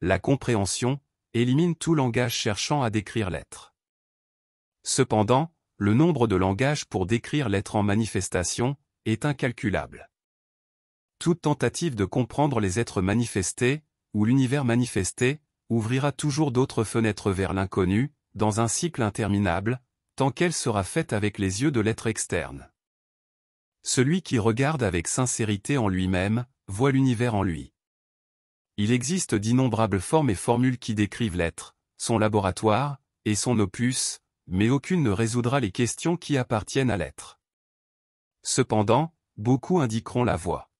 la compréhension, élimine tout langage cherchant à décrire l'être. Cependant, le nombre de langages pour décrire l'être en manifestation est incalculable. Toute tentative de comprendre les êtres manifestés, ou l'univers manifesté, ouvrira toujours d'autres fenêtres vers l'inconnu, dans un cycle interminable, tant qu'elle sera faite avec les yeux de l'être externe. Celui qui regarde avec sincérité en lui-même, voit l'univers en lui. Il existe d'innombrables formes et formules qui décrivent l'être, son laboratoire, et son opus, mais aucune ne résoudra les questions qui appartiennent à l'être. Cependant, beaucoup indiqueront la voie.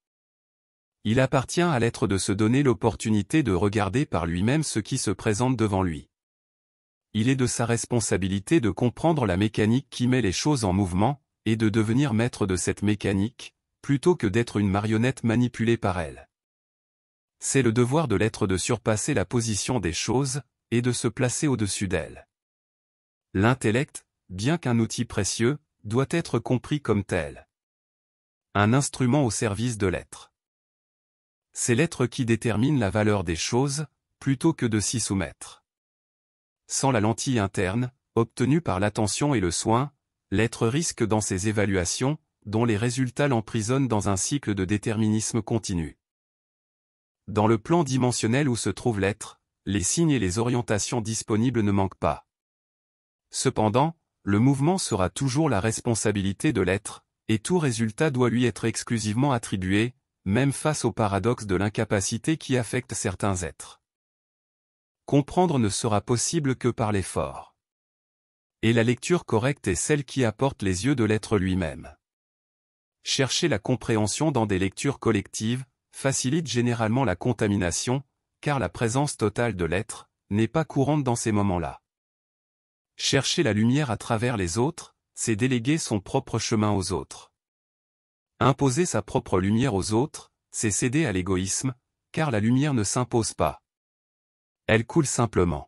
Il appartient à l'être de se donner l'opportunité de regarder par lui-même ce qui se présente devant lui. Il est de sa responsabilité de comprendre la mécanique qui met les choses en mouvement, et de devenir maître de cette mécanique, plutôt que d'être une marionnette manipulée par elle. C'est le devoir de l'être de surpasser la position des choses, et de se placer au-dessus d'elles. L'intellect, bien qu'un outil précieux, doit être compris comme tel. Un instrument au service de l'être. C'est l'être qui détermine la valeur des choses, plutôt que de s'y soumettre. Sans la lentille interne, obtenue par l'attention et le soin, l'être risque dans ses évaluations, dont les résultats l'emprisonnent dans un cycle de déterminisme continu. Dans le plan dimensionnel où se trouve l'être, les signes et les orientations disponibles ne manquent pas. Cependant, le mouvement sera toujours la responsabilité de l'être, et tout résultat doit lui être exclusivement attribué, même face au paradoxe de l'incapacité qui affecte certains êtres. Comprendre ne sera possible que par l'effort. Et la lecture correcte est celle qui apporte les yeux de l'être lui-même. Chercher la compréhension dans des lectures collectives facilite généralement la contamination, car la présence totale de l'être n'est pas courante dans ces moments-là. Chercher la lumière à travers les autres, c'est déléguer son propre chemin aux autres. Imposer sa propre lumière aux autres, c'est céder à l'égoïsme, car la lumière ne s'impose pas. Elle coule simplement.